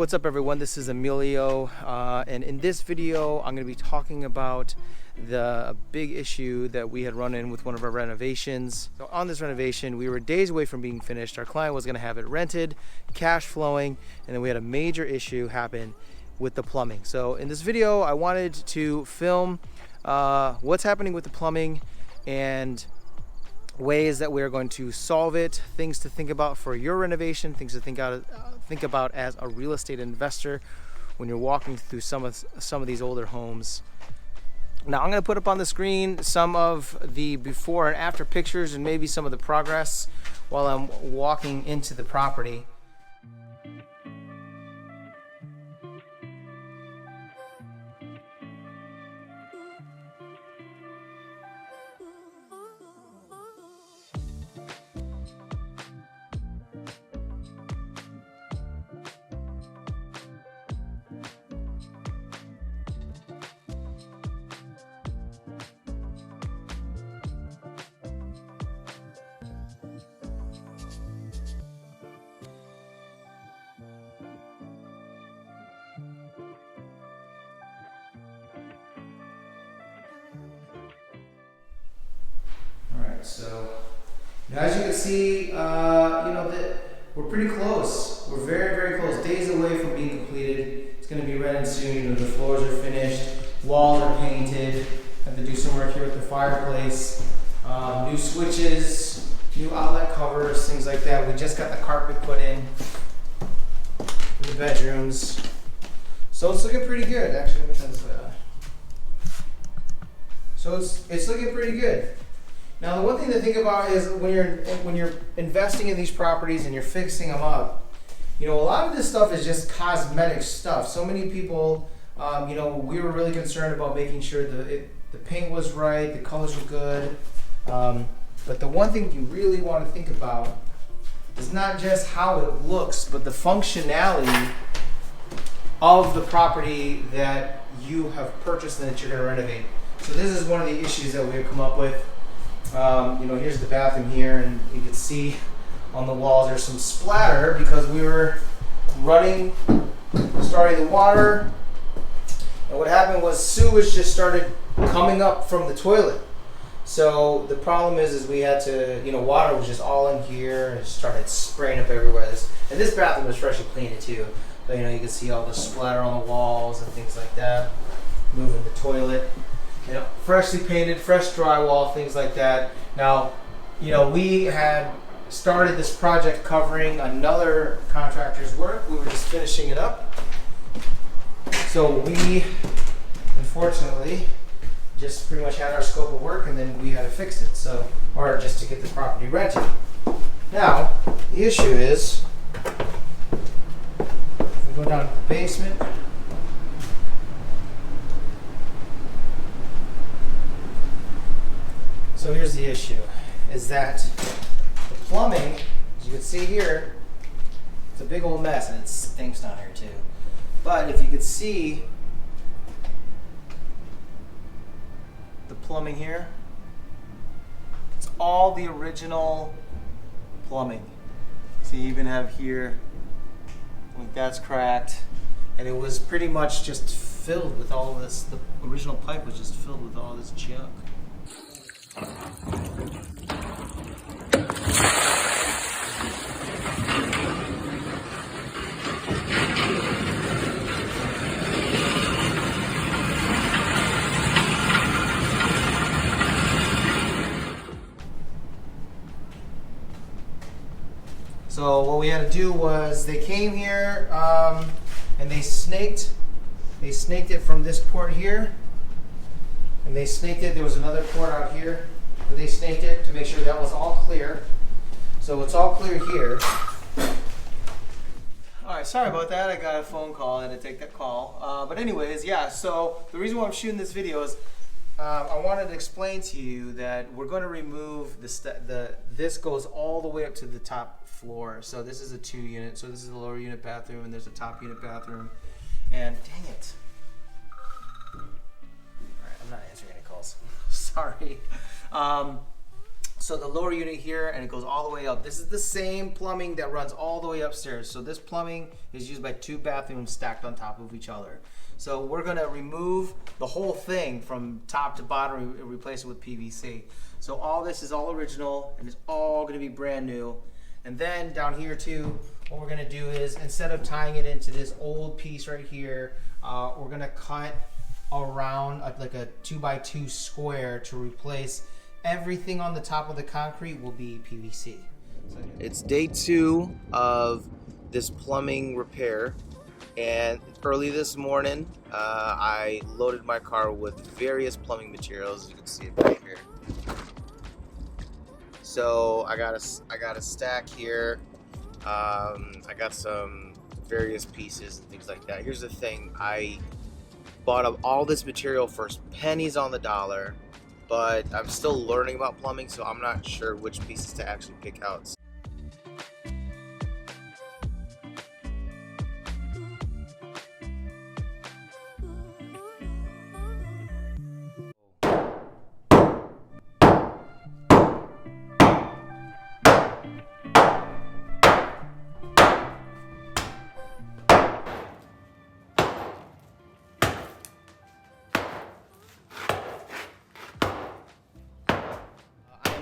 What's up everyone, this is Emilio and in this video I'm going to be talking about the big issue that we had run in with one of our renovations. So on this renovation we were days away from being finished. Our client was going to have it rented, cash flowing, and then we had a major issue happen with the plumbing. So in this video I wanted to film what's happening with the plumbing and ways that we're going to solve it, things to think about for your renovation, things to think about as a real estate investor when you're walking through some of these older homes. Now I'm going to put up on the screen some of the before and after pictures and maybe some of the progress while I'm walking into the property. So now as you can see, that we're pretty close. We're very close. Days away from being completed. It's going to be rented soon. The floors are finished. Walls are painted. Have to do some work here with the fireplace. New switches, new outlet covers, things like that. We just got the carpet put in the bedrooms. So it's looking pretty good. Actually, let me turn this way on. So it's looking pretty good. Now the one thing to think about is when you're investing in these properties and you're fixing them up, a lot of this stuff is just cosmetic stuff. So many people, we were really concerned about making sure the paint was right, the colors were good. But the one thing you really want to think about is not just how it looks, but the functionality of the property that you have purchased and that you're going to renovate. So this is one of the issues that we've come up with. Here's the bathroom here, and you can see on the walls there's some splatter because we were starting the water, and what happened was sewage just started coming up from the toilet. So the problem is we had to, water was just all in here and it started spraying up everywhere. And this bathroom was freshly cleaned too. So, you can see all the splatter on the walls and things like that. Moving the toilet. Freshly painted, fresh drywall, things like that. Now, we had started this project covering another contractor's work. We were just finishing it up. So we, unfortunately, just pretty much had our scope of work and then we had to fix it. Or just to get the property rented. Now, the issue is, if we go down to the basement, so here's the issue, is that the plumbing, as you can see here, it's a big old mess and it stinks down here too. But if you could see the plumbing here, it's all the original plumbing. So you even have here, like that's cracked, and it was pretty much just filled with all this, the original pipe was just filled with all this junk. So what we had to do was they came here and they snaked it from this port here. And they snaked it. There was another port out here where they snaked it to make sure that was all clear. So it's all clear here. All right, sorry about that. I got a phone call. I had to take that call. But anyways, yeah, so the reason why I'm shooting this video is I wanted to explain to you that we're going to remove this goes all the way up to the top floor. So this is a 2 unit. So this is the lower unit bathroom and there's a top unit bathroom. And dang it. All right, I'm not answering any calls. Sorry. So the lower unit here, and it goes all the way up. This is the same plumbing that runs all the way upstairs. So this plumbing is used by 2 bathrooms stacked on top of each other. So we're gonna remove the whole thing from top to bottom and replace it with PVC. So all this is all original and it's all gonna be brand new. And then down here too, what we're gonna do is, instead of tying it into this old piece right here, we're gonna cut around like a 2x2 square to replace everything on the top of the concrete will be PVC. It's day 2 of this plumbing repair, and early this morning I loaded my car with various plumbing materials. You can see it right here. So I got a stack here. I got some various pieces and things like that. Here's the thing: I bought up all this material for pennies on the dollar, but I'm still learning about plumbing, so I'm not sure which pieces to actually pick out.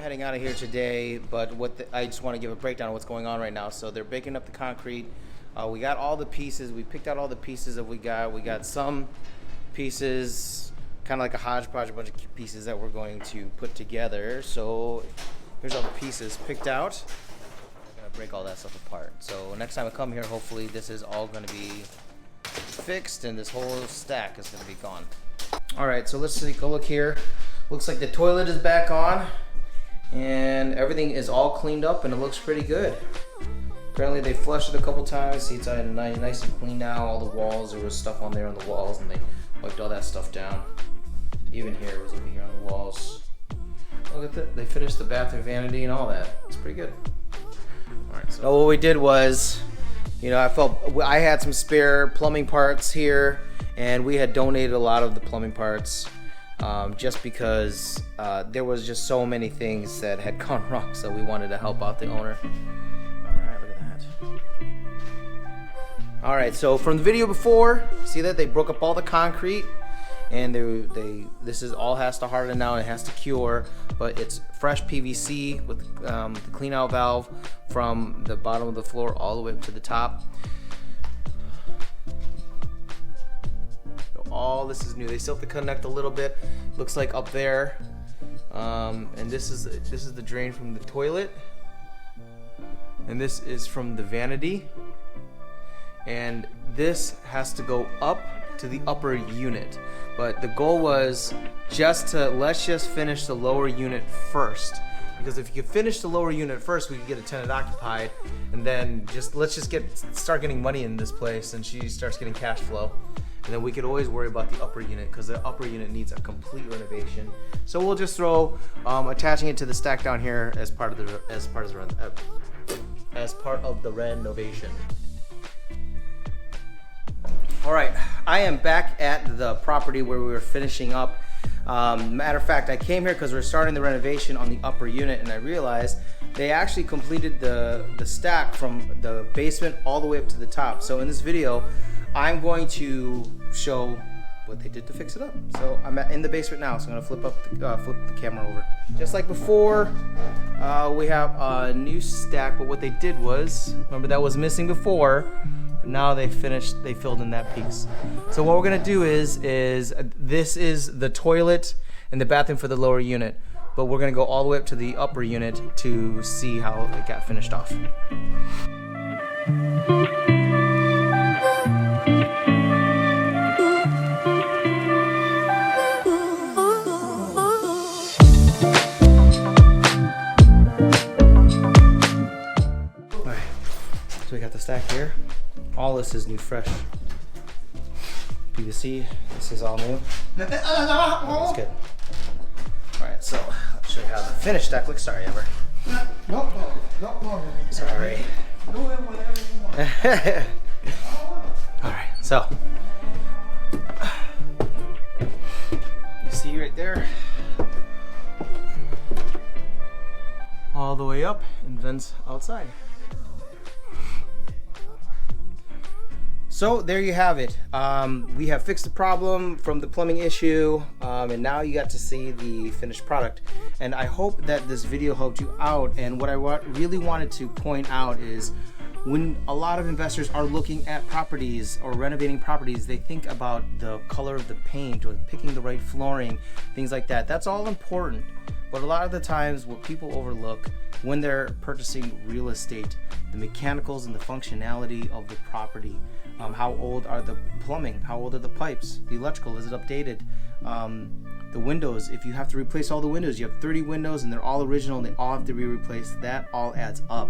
Heading out of here today, but I just want to give a breakdown of what's going on right now. So they're breaking up the concrete. We got all the pieces. We picked out all the pieces that we got. We got some pieces, kind of like a hodgepodge, a bunch of pieces that we're going to put together. So here's all the pieces picked out. I'm gonna break all that stuff apart. So next time I come here, hopefully this is all going to be fixed and this whole stack is going to be gone. All right, so let's see, go look here. Looks like the toilet is back on. And everything is all cleaned up and it looks pretty good. Apparently they flushed it a couple times. See, it's nice and clean now. All the walls, there was stuff on there on the walls and they wiped all that stuff down. Even here, it was over here on the walls. Look at that, they finished the bathroom vanity and all that. It's pretty good. All right, so what we did was, you know, I had some spare plumbing parts here and we had donated a lot of the plumbing parts. Just because there was just so many things that had gone wrong, so we wanted to help out the owner. Alright, look at that. Alright, so from the video before, see that they broke up all the concrete and this is all has to harden now and it has to cure, but it's fresh PVC with the clean out valve from the bottom of the floor all the way up to the top. All this is new. They still have to connect a little bit. Looks like up there, and this is the drain from the toilet, and this is from the vanity, and this has to go up to the upper unit. But the goal was let's just finish the lower unit first, because if you could finish the lower unit first, we could get a tenant occupied, and then let's start getting money in this place, and she starts getting cash flow. And then we could always worry about the upper unit, because the upper unit needs a complete renovation. So we'll just throw attaching it to the stack down here as part of the renovation. All right, I am back at the property where we were finishing up. Matter of fact, I came here because we're starting the renovation on the upper unit, and I realized they actually completed the stack from the basement all the way up to the top. So in this video, I'm going to show what they did to fix it up. So I'm in the basement now, so I'm gonna flip the camera over. Just like before, we have a new stack, but what they did was, remember that was missing before, but now they filled in that piece. So what we're gonna do is this is the toilet and the bathroom for the lower unit, but we're gonna go all the way up to the upper unit to see how it got finished off. We got the stack here. All this is new, fresh PVC. This is all new. That's good. All right, so I'll show you how the finished stack looks. Sorry, Amber. No. Sorry. Do it whatever you want. All right, so you see right there. all the way up and vents outside. So there you have it. We have fixed the problem from the plumbing issue, and now you got to see the finished product. And I hope that this video helped you out. And what I really wanted to point out is, when a lot of investors are looking at properties or renovating properties, they think about the color of the paint or picking the right flooring, things like that. That's all important. But a lot of the times what people overlook when they're purchasing real estate, the mechanicals and the functionality of the property. How old are the plumbing? How old are the pipes? The electrical, is it updated? The windows, if you have to replace all the windows, you have 30 windows and they're all original and they all have to be replaced, that all adds up.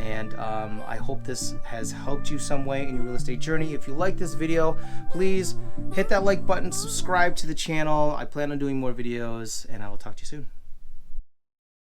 And I hope this has helped you some way in your real estate journey. If you like this video, please hit that like button, subscribe to the channel. I plan on doing more videos, and I will talk to you soon.